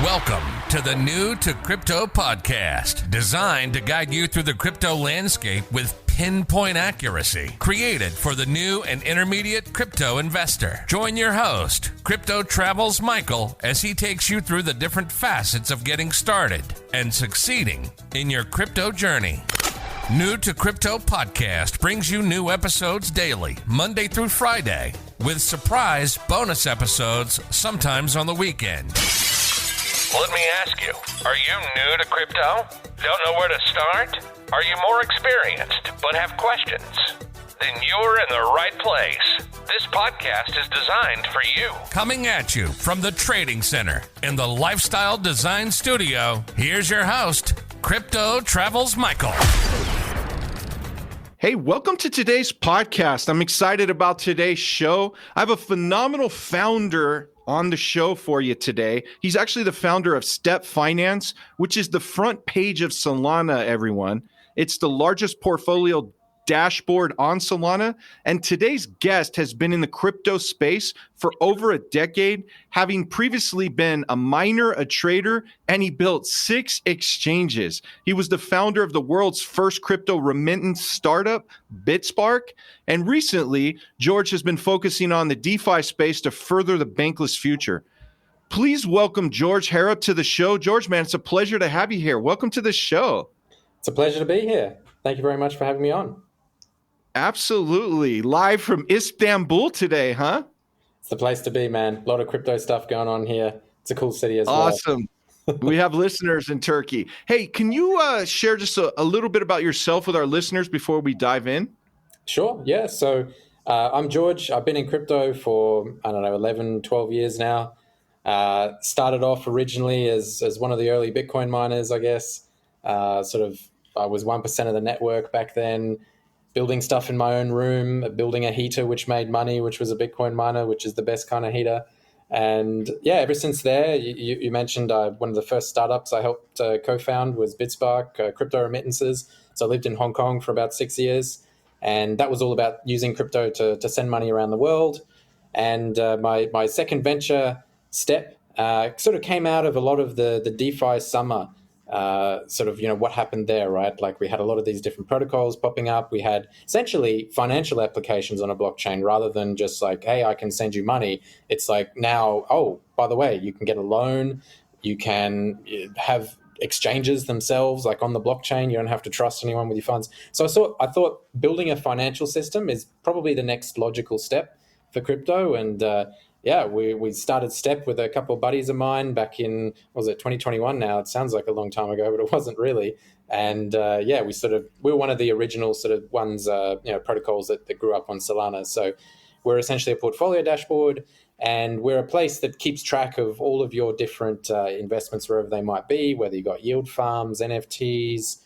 Welcome to the New to Crypto podcast, designed to guide you through the crypto landscape with pinpoint accuracy, created for the new and intermediate crypto investor. Join your host, Crypto Travels Michael, as he takes you through the different facets of getting started and succeeding in your crypto journey. New to Crypto podcast brings you new episodes daily, Monday through Friday, with surprise bonus episodes sometimes on the weekend. Let me ask you, are you new to crypto? Don't know where to start? Are you more experienced but have questions? Then you're in the right place. This podcast is designed for you. Coming at you from the Trading Center in the Lifestyle Design Studio, here's your host, Crypto Travels Michael. Hey, welcome to today's podcast. I'm excited about today's show. I have a phenomenal founder on the show for you today. He's actually the founder of Step Finance, which is the front page of Solana, everyone. It's the largest portfolio dashboard on Solana. And today's guest has been in the crypto space for over a decade, having previously been a miner, a trader, and he built 6 exchanges. He was the founder of the world's first crypto remittance startup, BitSpark. And recently, George has been focusing on the DeFi space to further the bankless future. Please welcome George Harrap to the show. George, man, it's a pleasure to have you here. Welcome to the show. It's a pleasure to be here. Thank you very much for having me on. Absolutely. Live from Istanbul today, huh? It's the place to be, man. A lot of crypto stuff going on here. It's a cool city as well. Awesome. We have listeners in Turkey. Hey, can you share just a little bit about yourself with our listeners before we dive in? Sure, yeah. So I'm George. I've been in crypto for, 11, 12 years now. Started off originally as one of the early Bitcoin miners, I guess. I was 1% of the network back then, building stuff in my own room, building a heater which made money, which was a Bitcoin miner, which is the best kind of heater. And yeah, ever since there, you mentioned one of the first startups I helped co-found was BitSpark, crypto remittances. So I lived in Hong Kong for about 6 years, and that was all about using crypto to send money around the world. And my second venture, Step, sort of came out of a lot of the DeFi summer. What happened there, right? Like we had a lot of these different protocols popping up. We had essentially financial applications on a blockchain rather than just like, hey, I can send you money. It's like now, oh, by the way, you can get a loan. You can have exchanges themselves like on the blockchain. You don't have to trust anyone with your funds. So I thought building a financial system is probably the next logical step for crypto. And we started Step with a couple of buddies of mine back in, 2021 now? It sounds like a long time ago, but it wasn't really. And we're one of the original sort of ones, protocols that grew up on Solana. So we're essentially a portfolio dashboard, and we're a place that keeps track of all of your different investments wherever they might be, whether you got yield farms, NFTs,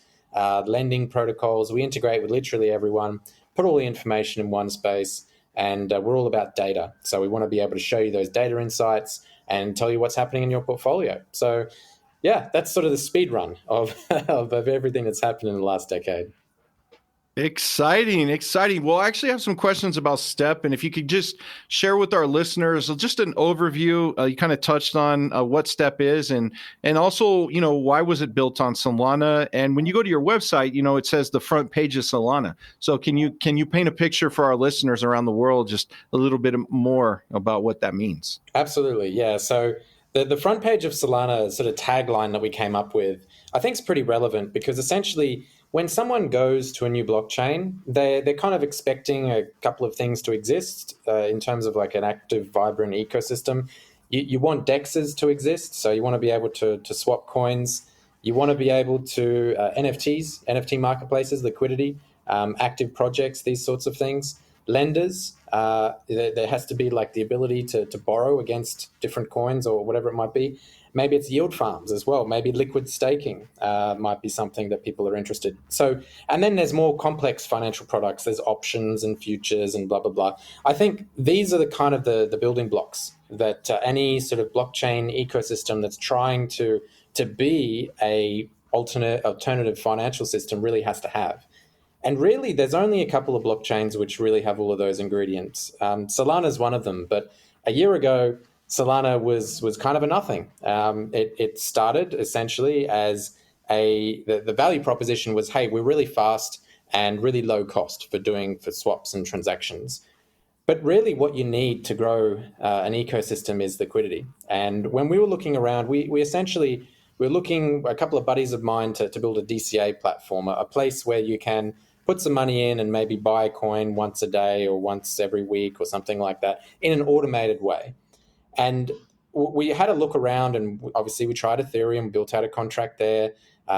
lending protocols. We integrate with literally everyone, put all the information in one space. And we're all about data. So we want to be able to show you those data insights and tell you what's happening in your portfolio. So yeah, that's sort of the speed run of everything that's happened in the last decade. Exciting. Well, I actually have some questions about Step, and if you could just share with our listeners just an overview. You kind of touched on what Step is, and also, why was it built on Solana? And when you go to your website, it says the front page is Solana. So can you paint a picture for our listeners around the world, just a little bit more about what that means? Absolutely, yeah. So the front page of Solana sort of tagline that we came up with, I think is pretty relevant because essentially, when someone goes to a new blockchain, they're kind of expecting a couple of things to exist in terms of like an active, vibrant ecosystem. You want DEXs to exist, so you want to be able to swap coins. You want to be able to NFTs, NFT marketplaces, liquidity, active projects, these sorts of things. Lenders, there has to be like the ability to borrow against different coins or whatever it might be. Maybe it's yield farms as well. Maybe liquid staking might be something that people are interested. So, and then there's more complex financial products. There's options and futures and blah, blah, blah. I think these are the kind of the building blocks that any sort of blockchain ecosystem that's trying to be a alternative financial system really has to have. And really, there's only a couple of blockchains which really have all of those ingredients. Solana is one of them, but a year ago, Solana was kind of a nothing. It started essentially as the value proposition was, hey, we're really fast and really low cost for swaps and transactions. But really what you need to grow an ecosystem is liquidity. And when we were looking around, we essentially were looking, a couple of buddies of mine, to build a DCA platform, a place where you can put some money in and maybe buy a coin once a day or once every week or something like that in an automated way. And we had a look around, and obviously we tried Ethereum, built out a contract there.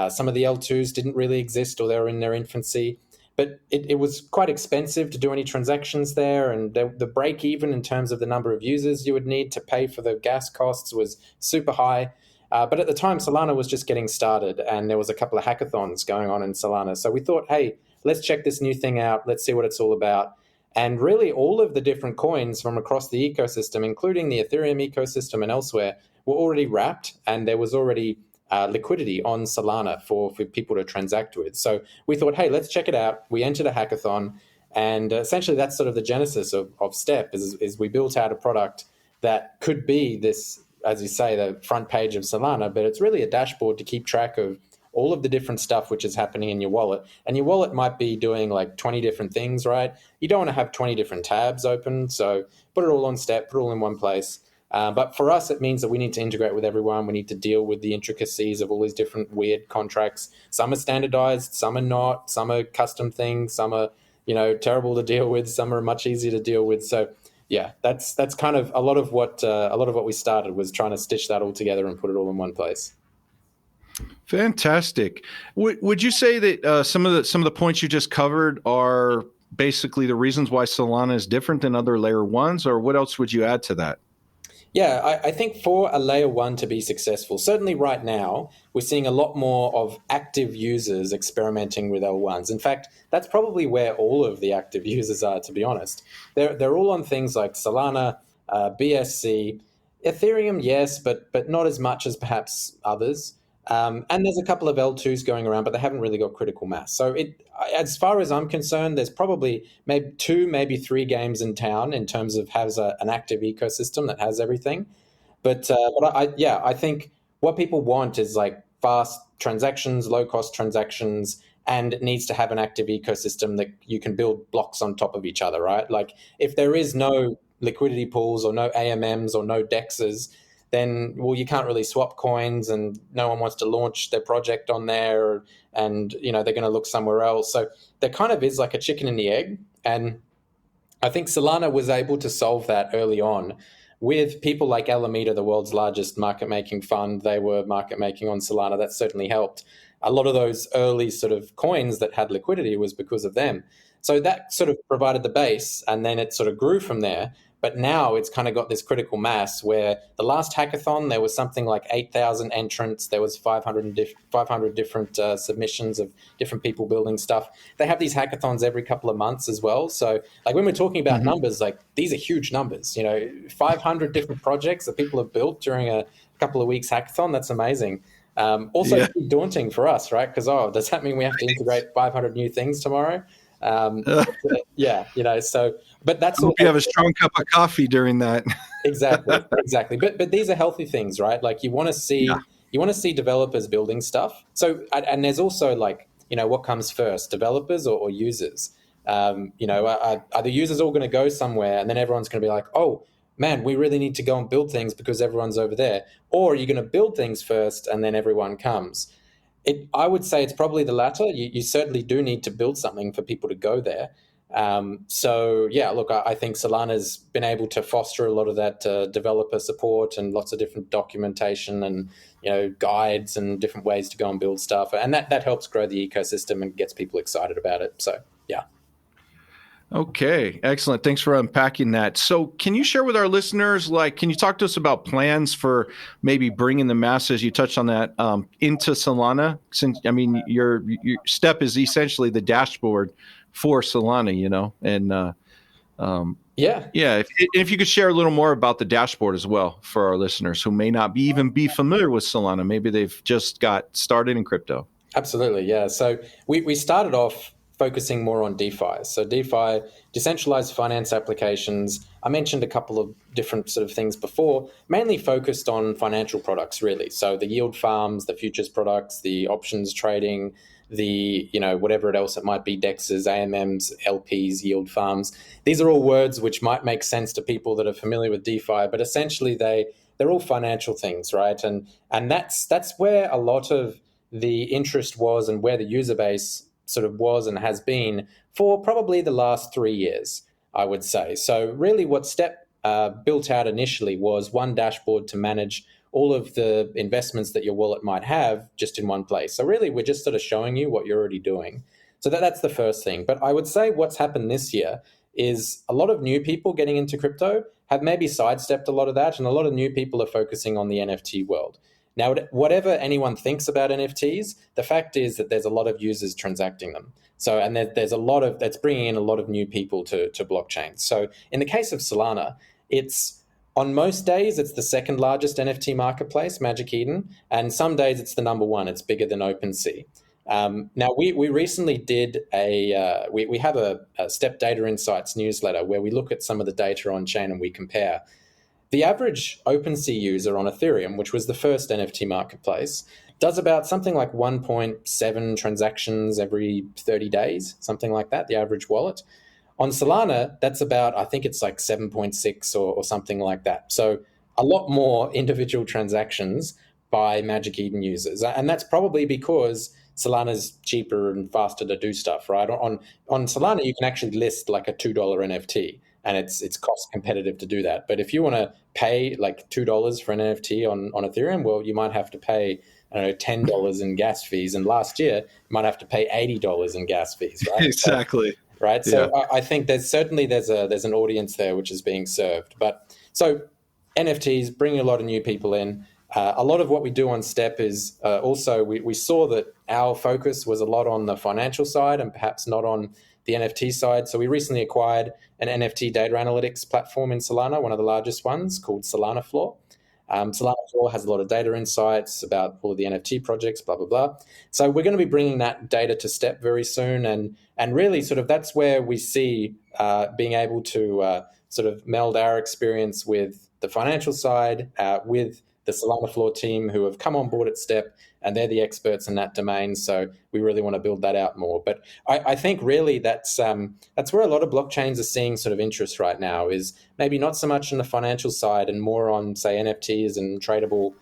Some of the L2s didn't really exist, or they were in their infancy. But it was quite expensive to do any transactions there, and the break even in terms of the number of users you would need to pay for the gas costs was super high. But at the time, Solana was just getting started, and there was a couple of hackathons going on in Solana. So we thought, hey, let's check this new thing out. Let's see what it's all about. And really, all of the different coins from across the ecosystem, including the Ethereum ecosystem and elsewhere, were already wrapped, and there was already liquidity on Solana for people to transact with. So we thought, hey, let's check it out. We entered a hackathon, and essentially that's sort of the genesis of Step, is we built out a product that could be this, as you say, the front page of Solana, but it's really a dashboard to keep track of all of the different stuff which is happening in your wallet. And your wallet might be doing like 20 different things, right? You don't want to have 20 different tabs open, so put it all on Step, put it all in one place. But for us, it means that we need to integrate with everyone. We need to deal with the intricacies of all these different weird contracts. Some are standardized, some are not. Some are custom things. Some are, terrible to deal with. Some are much easier to deal with. So, yeah, that's kind of a lot of what we started, was trying to stitch that all together and put it all in one place. Fantastic. Would you say that some of the points you just covered are basically the reasons why Solana is different than other layer ones, or what else would you add to that? Yeah, I think for a layer one to be successful, certainly right now, we're seeing a lot more of active users experimenting with L1s. In fact, that's probably where all of the active users are, to be honest. They're all on things like Solana, BSC, Ethereum, yes, but not as much as perhaps others. And there's a couple of L2s going around, but they haven't really got critical mass. So as far as I'm concerned, there's probably maybe 2, maybe 3 games in town in terms of has an active ecosystem that has everything. But I think what people want is like fast transactions, low cost transactions, and it needs to have an active ecosystem that you can build blocks on top of each other, right? Like if there is no liquidity pools or no AMMs or no DEXs, then, well, you can't really swap coins, and no one wants to launch their project on there, and they're going to look somewhere else. So there kind of is like a chicken and the egg, and I think Solana was able to solve that early on with people like Alameda, the world's largest market-making fund. They were market-making on Solana. That certainly helped. A lot of those early sort of coins that had liquidity was because of them. So that sort of provided the base, and then it sort of grew from there. But now it's kind of got this critical mass where the last hackathon, there was something like 8,000 entrants. There was 500 different submissions of different people building stuff. They have these hackathons every couple of months as well. So like when we're talking about numbers, like these are huge numbers, 500 different projects that people have built during a couple of weeks hackathon. That's amazing. Also daunting for us, right? Because, does that mean we have to integrate 500 new things tomorrow? But that's I hope you have a strong cup of coffee during that. Exactly. But these are healthy things, right? Like you want to see developers building stuff. So, and there's also like, what comes first, developers or users? Are the users all going to go somewhere and then everyone's going to be like, oh man, we really need to go and build things because everyone's over there? Or are you going to build things first and then everyone comes? I would say it's probably the latter. You certainly do need to build something for people to go there. I think Solana's been able to foster a lot of that developer support and lots of different documentation and guides and different ways to go and build stuff, and that helps grow the ecosystem and gets people excited about it. So yeah. Okay, excellent. Thanks for unpacking that. So can you share with our listeners, can you talk to us about plans for maybe bringing the masses, you touched on that, into Solana? Since, your Step is essentially the dashboard for Solana, and if you could share a little more about the dashboard as well for our listeners who may not even be familiar with Solana. Maybe they've just got started in crypto. Absolutely, yeah. So we started off focusing more on DeFi. So DeFi, decentralized finance applications. I mentioned a couple of different sort of things before, mainly focused on financial products, really. So the yield farms, the futures products, the options trading, the, whatever else it might be, DEXs, AMMs, LPs, yield farms. These are all words which might make sense to people that are familiar with DeFi, but essentially they're all financial things, right? And that's where a lot of the interest was and where the user base sort of was and has been for probably the last 3 years, I would say. So really what Step built out initially was one dashboard to manage all of the investments that your wallet might have just in one place. So really we're just sort of showing you what you're already doing. So that's the first thing. But I would say what's happened this year is a lot of new people getting into crypto have maybe sidestepped a lot of that, and a lot of new people are focusing on the NFT world. Now, whatever anyone thinks about NFTs, the fact is that there's a lot of users transacting them. So, and there's a lot of, that's bringing in a lot of new people to blockchains. So in the case of Solana, on most days, it's the second largest NFT marketplace, Magic Eden, and some days it's the number one. It's bigger than OpenSea. Now, we recently did we have a Step Data Insights newsletter where we look at some of the data on chain and we compare. The average OpenSea user on Ethereum, which was the first NFT marketplace, does about something like 1.7 transactions every 30 days, something like that, the average wallet. On Solana, that's about, I think it's like 7.6 or something like that. So a lot more individual transactions by Magic Eden users. And that's probably because Solana's cheaper and faster to do stuff, right? On Solana, you can actually list like a $2 NFT. And it's cost competitive to do that. But if you want to pay like $2 for an NFT on Ethereum, well, you might have to pay, I don't know, $10 in gas fees. And last year, you might have to pay $80 in gas fees, right? Exactly. Right. So yeah. I think there's an audience there which is being served. But so NFTs bringing a lot of new people in. A lot of what we do on Step is also we saw that our focus was a lot on the financial side and perhaps not on the NFT side. So we recently acquired an NFT data analytics platform in Solana, one of the largest ones, called Solana Floor. Solana Floor has a lot of data insights about all of the NFT projects, blah, blah, blah. So we're going to be bringing that data to Step very soon. And really sort of that's where we see being able to sort of meld our experience with the financial side, with the Solana Floor team who have come on board at Step, and they're the experts in that domain. So we really want to build that out more. But I think really that's where a lot of blockchains are seeing sort of interest right now, is maybe not so much on the financial side and more on, say, NFTs and tradable.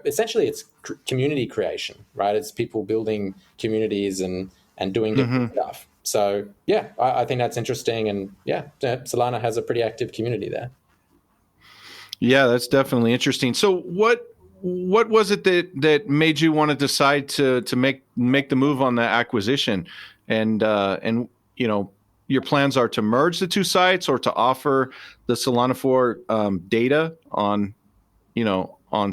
Essentially it's community creation, right? It's people building communities and doing different stuff. So yeah, I think that's interesting. And yeah, Solana has a pretty active community there. Yeah, that's definitely interesting. So what was it that made you want to decide to make the move on the acquisition? And your plans are to merge the two sites or to offer the Solana Floor data on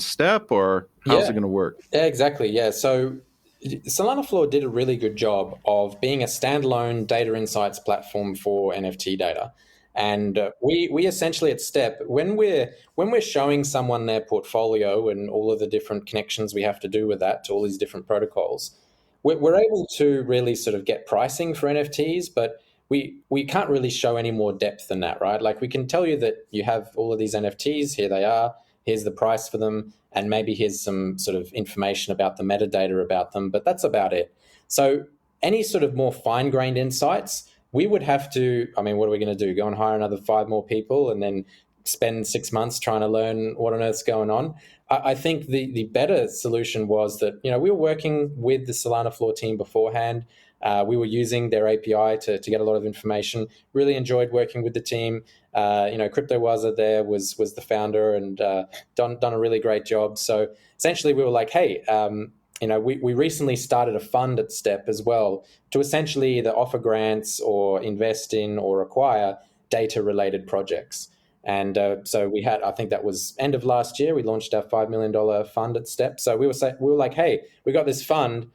Step, or how's it going to work? Yeah, exactly. Yeah. So Solana Floor did a really good job of being a standalone data insights platform for NFT data. And we essentially at Step, when we're showing someone their portfolio and all of the different connections we have to do with that to all these different protocols, we're able to really sort of get pricing for NFTs, but we can't really show any more depth than that, right? Like we can tell you that you have all of these NFTs, here they are, here's the price for them, and maybe here's some sort of information about the metadata about them, but that's about it. So any sort of more fine-grained insights, we would have to, what are we going to do? Go and hire another 5 more people and then spend 6 months trying to learn what on earth's going on? I think the better solution was that, we were working with the Solana Floor team beforehand. We were using their API to get a lot of information. Really enjoyed working with the team. CryptoWaza there was the founder and done a really great job. So essentially we were like, hey, we recently started a fund at Step as well to essentially either offer grants or invest in or acquire data-related projects. And so we had, I think that was end of last year, we launched our $5 million fund at Step. So we were like, hey, we got this fund,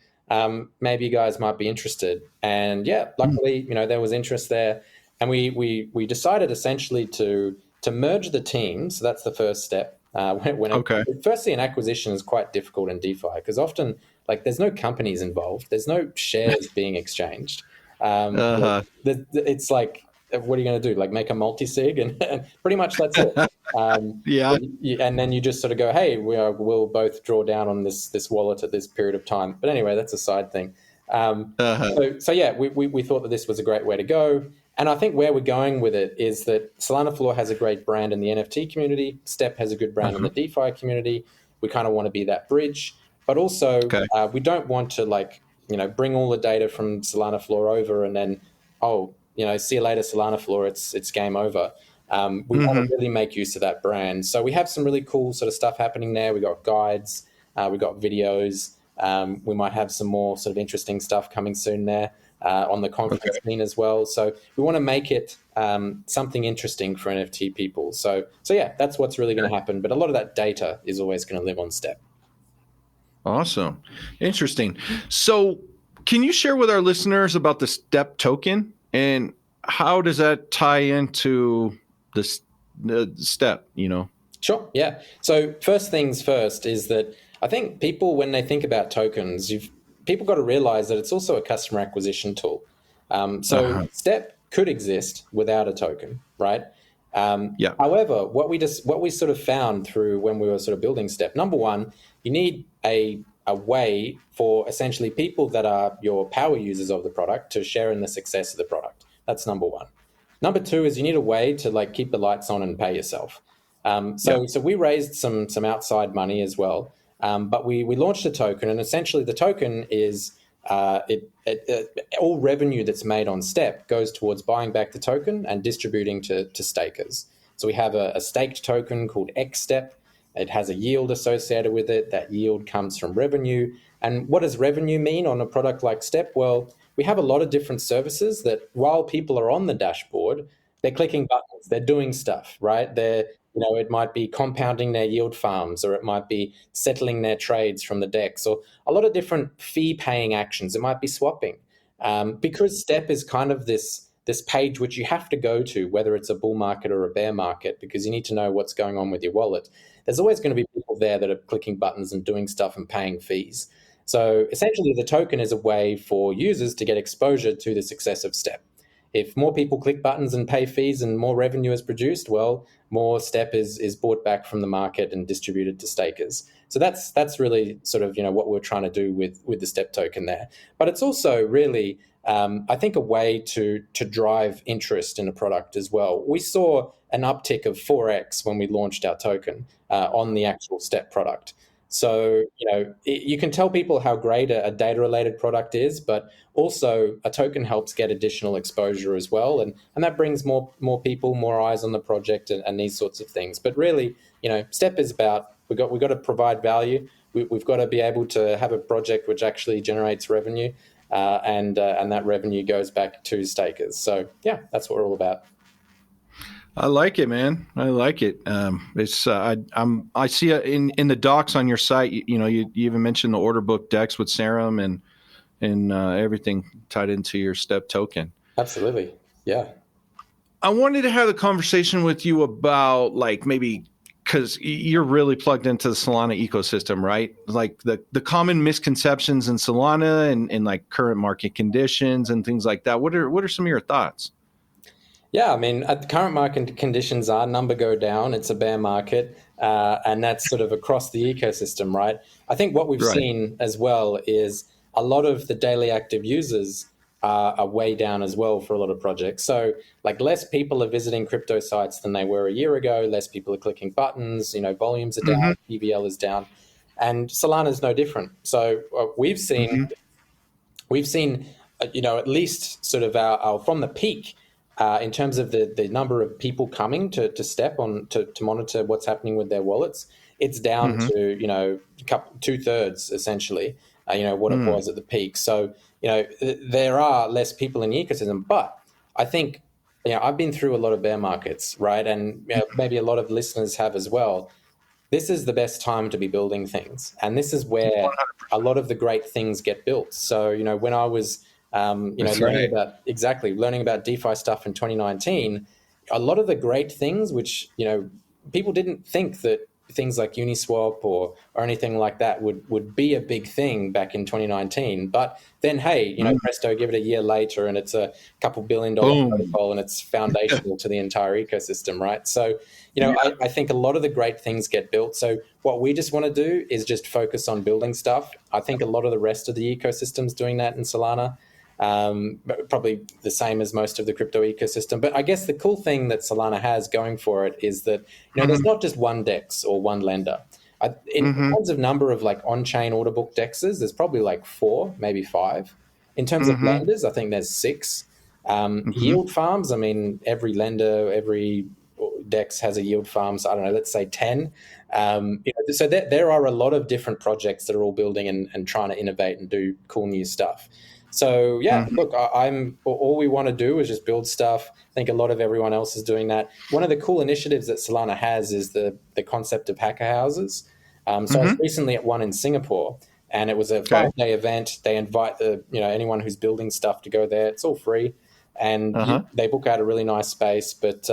maybe you guys might be interested. And yeah, luckily, there was interest there. And we decided essentially to merge the teams. So that's the first step. Firstly, an acquisition is quite difficult in DeFi because often there's no companies involved. There's no shares being exchanged. It's like, what are you going to do? Like make a multi-sig, and pretty much that's it. Yeah. And then you just sort of go, hey, we'll both draw down on this wallet at this period of time. But anyway, that's a side thing. So yeah, we thought that this was a great way to go. And I think where we're going with it is that Solana Floor has a great brand in the NFT community. Step has a good brand in the DeFi community. We kind of want to be that bridge. But also, we don't want to bring all the data from Solana Floor over and then, see you later, Solana Floor, it's game over. We want to really make use of that brand. So we have some really cool sort of stuff happening there. We got guides, we got videos. We might have some more sort of interesting stuff coming soon there on the conference scene as well. So we want to make it something interesting for NFT people. So yeah, that's what's really going to happen. But a lot of that data is always going to live on Step. Awesome. Interesting. So can you share with our listeners about the Step token and how does that tie into the Step, Sure. Yeah. So first things first is that I think people, when they think about tokens, people got to realize that it's also a customer acquisition tool. Step could exist without a token, right? However, what we sort of found through when we were sort of building Step, number one, you need a way for essentially people that are your power users of the product to share in the success of the product. That's number one. Number two is you need a way to keep the lights on and pay yourself. So we raised some outside money as well. But we launched a token, and essentially the token is all revenue that's made on Step goes towards buying back the token and distributing to stakers. So we have a staked token called XStep. It has a yield associated with it. That yield comes from revenue. And what does revenue mean on a product like Step? Well, we have a lot of different services that while people are on the dashboard, they're clicking buttons, they're doing stuff, right? It might be compounding their yield farms, or it might be settling their trades from the DEX, or a lot of different fee-paying actions. It might be swapping. Because Step is kind of this page which you have to go to, whether it's a bull market or a bear market, because you need to know what's going on with your wallet. There's always going to be people there that are clicking buttons and doing stuff and paying fees. So essentially, the token is a way for users to get exposure to the success of Step. If more people click buttons and pay fees and more revenue is produced, well, more Step is bought back from the market and distributed to stakers. So that's really sort of what we're trying to do with the Step token there. But it's also really, I think, a way to drive interest in a product as well. We saw an uptick of 4x when we launched our token on the actual Step product. So, you can tell people how great a data-related product is, but also a token helps get additional exposure as well. And that brings more people, more eyes on the project and these sorts of things. But really, Step is about, we've got to provide value. We've got to be able to have a project which actually generates revenue and that revenue goes back to stakers. So, yeah, that's what we're all about. I like it, man. I like it. It's I see it in the docs on your site. You even mentioned the order book decks with Serum and everything tied into your Step token. Absolutely, yeah. I wanted to have a conversation with you about maybe because you're really plugged into the Solana ecosystem, right? Like the common misconceptions in Solana and current market conditions and things like that. What are some of your thoughts? Yeah, I mean, at the current market conditions number go down. It's a bear market, and that's sort of across the ecosystem, right? I think what we've seen as well is a lot of the daily active users are way down as well for a lot of projects. So less people are visiting crypto sites than they were a year ago. Less people are clicking buttons. Volumes are down. PVL is down, and Solana is no different. So we've seen at least sort of our from the peak. In terms of the number of people coming to Step on to monitor what's happening with their wallets, it's down to 2/3 essentially. What it was at the peak. So there are less people in the ecosystem, but I think I've been through a lot of bear markets, right? And maybe a lot of listeners have as well. This is the best time to be building things, and this is where 100%. A lot of the great things get built. So when I was learning about DeFi stuff in 2019, a lot of the great things, which people didn't think that things like Uniswap or anything like that would be a big thing back in 2019. But then, hey, presto, give it a year later, and it's a couple $1 billion protocol, and it's foundational to the entire ecosystem, right? So, I think a lot of the great things get built. So what we just want to do is just focus on building stuff. I think a lot of the rest of the ecosystem's doing that in Solana. Probably the same as most of the crypto ecosystem. But I guess the cool thing that Solana has going for it is that, there's not just one DEX or one lender. In terms of number of like on-chain order book DEXs, there's probably like 4, maybe 5. In terms of lenders, I think there's 6. Yield farms, I mean, every lender, every DEX has a yield farm. So I don't know, let's say 10. So there are a lot of different projects that are all building and trying to innovate and do cool new stuff. So look, all we want to do is just build stuff. I think a lot of everyone else is doing that. One of the cool initiatives that Solana has is the concept of hacker houses. So I was recently at one in Singapore, and it was a 5-day event. They invite anyone who's building stuff to go there. It's all free, and they book out a really nice space. But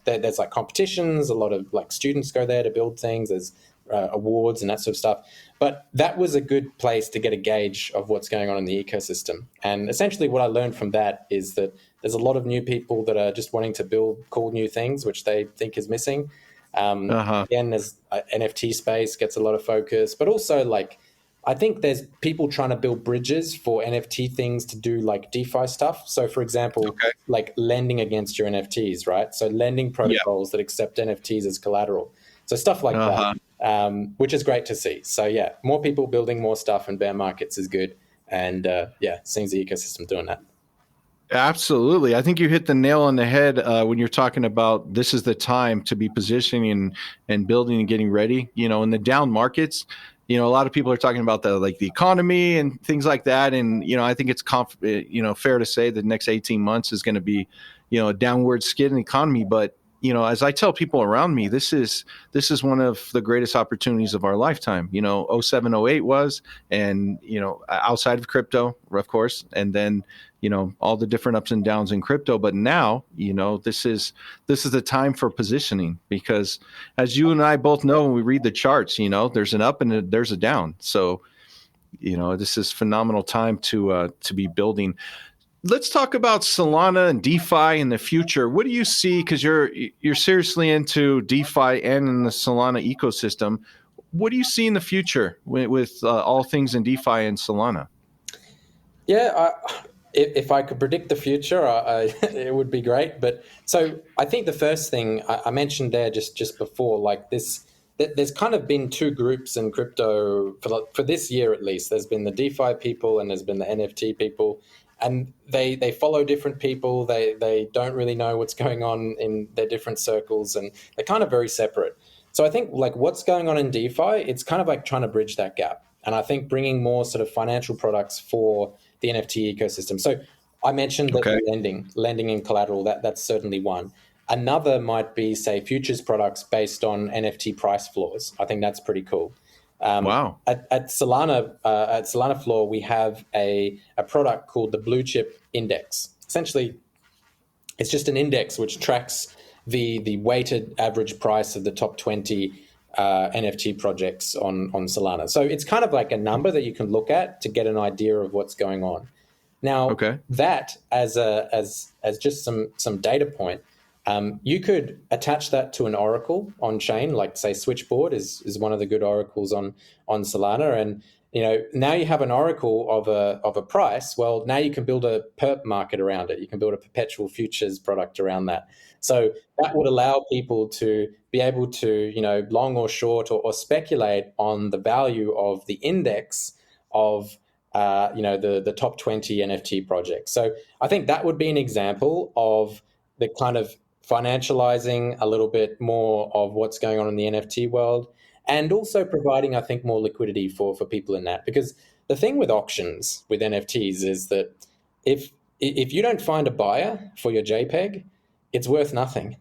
there's like competitions. A lot of like students go there to build things. There's awards and that sort of stuff. But that was a good place to get a gauge of what's going on in the ecosystem. And essentially what I learned from that is that there's a lot of new people that are just wanting to build cool new things, which they think is missing. Again, there's NFT space gets a lot of focus, but also like I think there's people trying to build bridges for NFT things to do like DeFi stuff. So for example, like lending against your NFTs, right? So lending protocols that accept NFTs as collateral. So stuff like that, which is great to see. So more people building more stuff in bear markets is good. And seems the ecosystem doing that. Absolutely. I think you hit the nail on the head when you're talking about this is the time to be positioning and building and getting ready. In the down markets, a lot of people are talking about the economy and things like that. And, I think it's fair to say the next 18 months is going to be, a downward skid in the economy. But as I tell people around me, this is one of the greatest opportunities of our lifetime. 07, 08 was, and, outside of crypto, of course, and then, all the different ups and downs in crypto. But now, this is the time for positioning, because as you and I both know, when we read the charts, there's an up and there's a down. So, this is phenomenal time to be building. Let's talk about Solana and DeFi in the future. What do you see? Because you're seriously into DeFi and in the Solana ecosystem. What do you see in the future with all things in DeFi and Solana? Yeah, if I could predict the future, it would be great. But so I think the first thing I mentioned there just before, like this, there's kind of been two groups in crypto for this year at least. There's been the DeFi people and there's been the NFT people. And they follow different people. They don't really know what's going on in their different circles, and they're kind of very separate. So I think like what's going on in DeFi, it's kind of like trying to bridge that gap. And I think bringing more sort of financial products for the NFT ecosystem. So I mentioned that lending and collateral, that's certainly one. Another might be, say, futures products based on NFT price floors. I think that's pretty cool. Wow. At Solana Floor, we have a product called the Blue Chip Index. Essentially, it's just an index which tracks the weighted average price of the top 20 NFT projects on Solana. So it's kind of like a number that you can look at to get an idea of what's going on. Now, that as just some data point, you could attach that to an oracle on chain, like say Switchboard is one of the good oracles on Solana, and now you have an oracle of a price. Well, now you can build a perp market around it. You can build a perpetual futures product around that. So that would allow people to be able to long or short or speculate on the value of the index of the top 20 NFT projects. So I think that would be an example of the kind of financializing a little bit more of what's going on in the NFT world, and also providing, I think, more liquidity for people in that. Because the thing with auctions with NFTs is that if you don't find a buyer for your JPEG, it's worth nothing.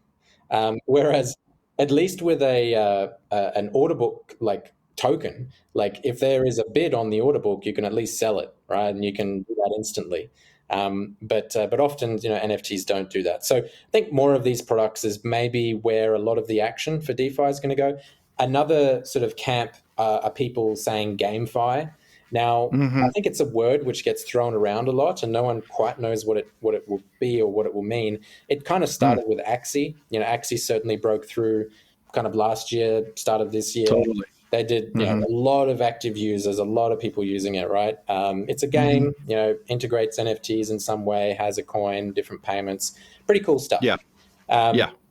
Whereas at least with an order book like token, like if there is a bid on the order book, you can at least sell it, right? And you can do that instantly. But often, NFTs don't do that. So I think more of these products is maybe where a lot of the action for DeFi is going to go. Another sort of camp are people saying GameFi. Now, I think it's a word which gets thrown around a lot, and no one quite knows what it will be or what it will mean. It kind of started with Axie. Axie certainly broke through kind of last year, start of this year. Totally. They did a lot of active users, a lot of people using it, right? It's a game, integrates NFTs in some way, has a coin, different payments, pretty cool stuff. Yeah.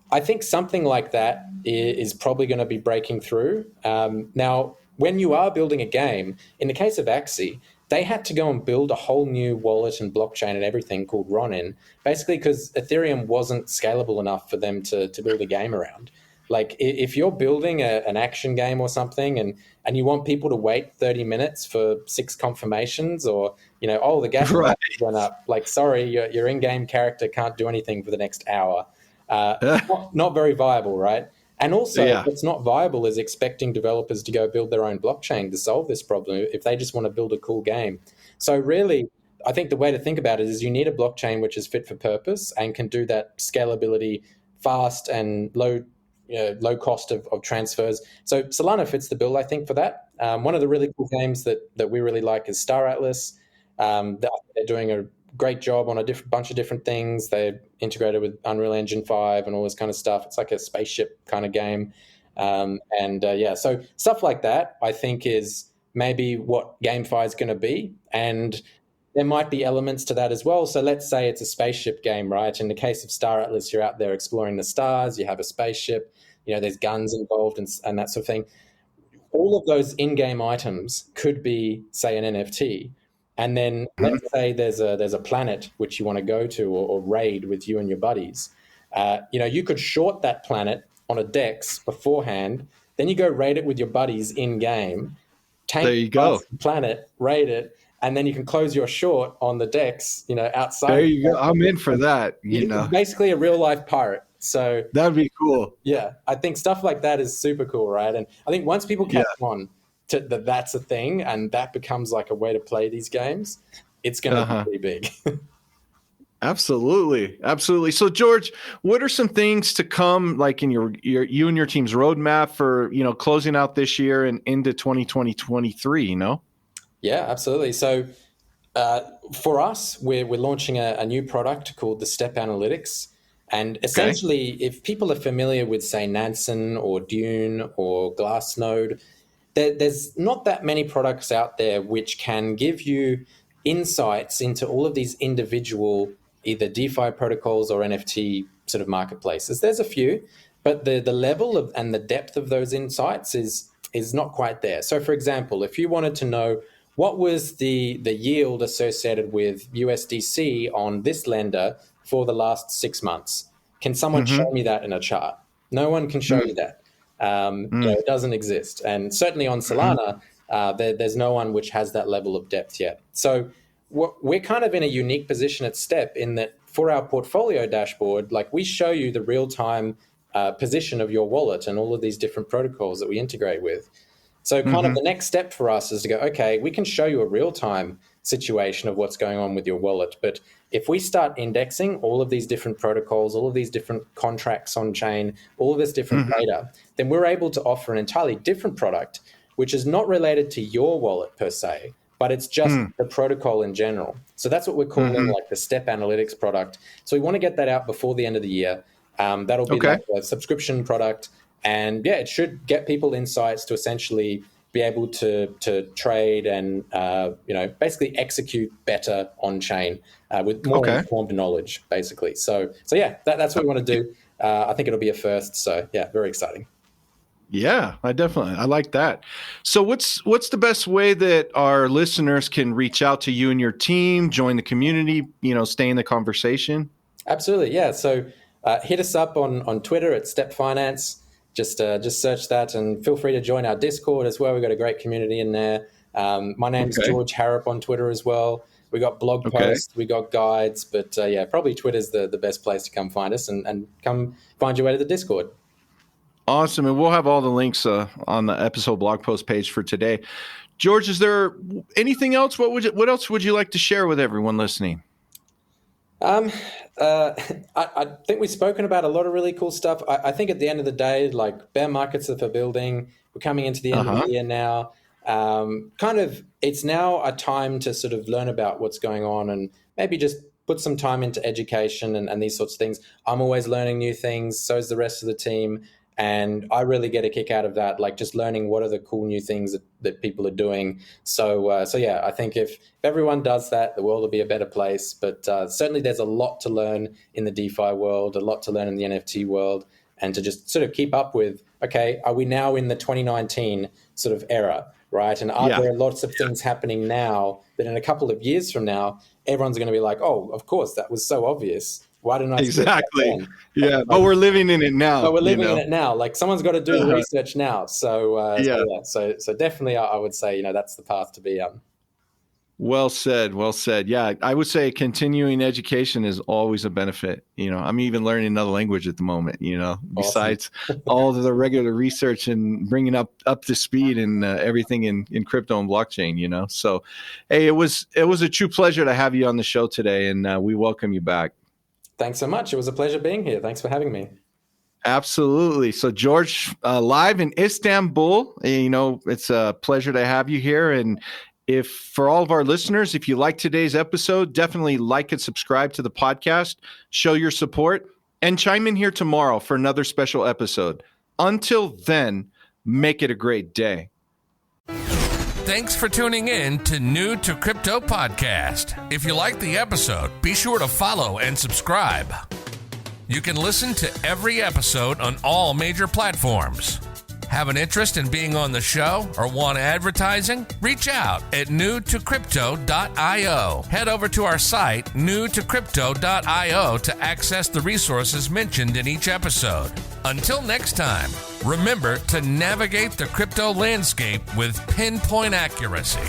I think something like that is probably going to be breaking through. Now, when you are building a game, in the case of Axie, they had to go and build a whole new wallet and blockchain and everything called Ronin, basically because Ethereum wasn't scalable enough for them to build a game around. Like if you're building an action game or something and you want people to wait 30 minutes for 6 confirmations or, the gas prices went up, like, sorry, your in-game character can't do anything for the next hour. Not very viable, right? And also what's not viable is expecting developers to go build their own blockchain to solve this problem if they just want to build a cool game. So really, I think the way to think about it is you need a blockchain which is fit for purpose and can do that scalability fast and low cost of transfers. So Solana fits the bill, I think, for that. One of the really cool games that we really like is Star Atlas. They're doing a great job on a bunch of different things. They're integrated with Unreal Engine 5 and all this kind of stuff. It's like a spaceship kind of game. So stuff like that, I think, is maybe what GameFi is going to be. And there might be elements to that as well. So let's say it's a spaceship game, right? In the case of Star Atlas, you're out there exploring the stars, you have a spaceship, there's guns involved and that sort of thing. All of those in-game items could be, say, an NFT. And then let's say there's a planet which you want to go to or raid with you and your buddies. You could short that planet on a DEX beforehand. Then you go raid it with your buddies in-game. There you go. The planet, raid it. And then you can close your short on the DEX, outside. There you go. I'm in for that. Basically a real life pirate. So that'd be cool. Yeah, I think stuff like that is super cool, right? And I think once people catch on to that's a thing, and that becomes like a way to play these games, it's going to be pretty big. Absolutely. So, George, what are some things to come, like in you and your team's roadmap for closing out this year and into 2023? Yeah, absolutely. So for us, we're launching a new product called the Step Analytics. And essentially, if people are familiar with, say, Nansen or Dune or Glassnode, there's not that many products out there which can give you insights into all of these individual either DeFi protocols or NFT sort of marketplaces. There's a few, but the level of and the depth of those insights is not quite there. So, for example, if you wanted to know what was the yield associated with USDC on this lender for the last 6 months, can someone show me that in a chart? No one can show you that. It doesn't exist. And certainly on Solana, there's no one which has that level of depth yet. So we're kind of in a unique position at Step in that for our portfolio dashboard, like we show you the real-time position of your wallet and all of these different protocols that we integrate with. So kind of the next step for us is to go, okay, we can show you a real-time situation of what's going on with your wallet. But if we start indexing all of these different protocols, all of these different contracts on chain, all of this different data, then we're able to offer an entirely different product, which is not related to your wallet per se, but it's just the protocol in general. So that's what we're calling like the Step Analytics product. So we want to get that out before the end of the year. That'll be like a subscription product. And yeah, it should get people insights to essentially be able to trade and basically execute better on chain with more informed knowledge, basically. So yeah, that's what we want to do. I think it'll be a first. So yeah, very exciting. Yeah, I like that. So what's the best way that our listeners can reach out to you and your team, join the community, stay in the conversation? Absolutely, yeah. So hit us up on Twitter at Step Finance. Just search that and feel free to join our Discord as well. We've got a great community in there. My name's George Harrap on Twitter as well. We got blog posts, we got guides, but probably Twitter's the best place to come find us and come find your way to the Discord. Awesome. And we'll have all the links on the episode blog post page for today. George, is there anything else? What else would you like to share with everyone listening? I think we've spoken about a lot of really cool stuff. I think at the end of the day, like bear markets are for building. We're coming into the end of the year now. It's now a time to sort of learn about what's going on and maybe just put some time into education and these sorts of things. I'm always learning new things. So is the rest of the team. And I really get a kick out of that, like just learning what are the cool new things that people are doing. So yeah, I think if everyone does that, the world will be a better place. But certainly there's a lot to learn in the DeFi world, a lot to learn in the NFT world, and to just sort of keep up with, okay, are we now in the 2019 sort of era, right? And are there lots of things happening now that in a couple of years from now, everyone's going to be like, oh, of course, that was so obvious. Why didn't I see exactly? Yeah, but we're living in it now. But we're living in it now. Like someone's got to do the research now. So definitely, I would say that's the path to be on. Well said. Well said. Yeah, I would say continuing education is always a benefit. I'm even learning another language at the moment. Besides all of the regular research and bringing up to speed and everything in crypto and blockchain. So, hey, it was a true pleasure to have you on the show today, and we welcome you back. Thanks so much. It was a pleasure being here. Thanks for having me. Absolutely. So George, live in Istanbul, it's a pleasure to have you here. And for all of our listeners, if you like today's episode, definitely like and subscribe to the podcast, show your support, and chime in here tomorrow for another special episode. Until then, make it a great day. Thanks for tuning in to New to Crypto Podcast. If you like the episode, be sure to follow and subscribe. You can listen to every episode on all major platforms. Have an interest in being on the show or want advertising? Reach out at newtocrypto.io. Head over to our site, newtocrypto.io, to access the resources mentioned in each episode. Until next time, remember to navigate the crypto landscape with pinpoint accuracy.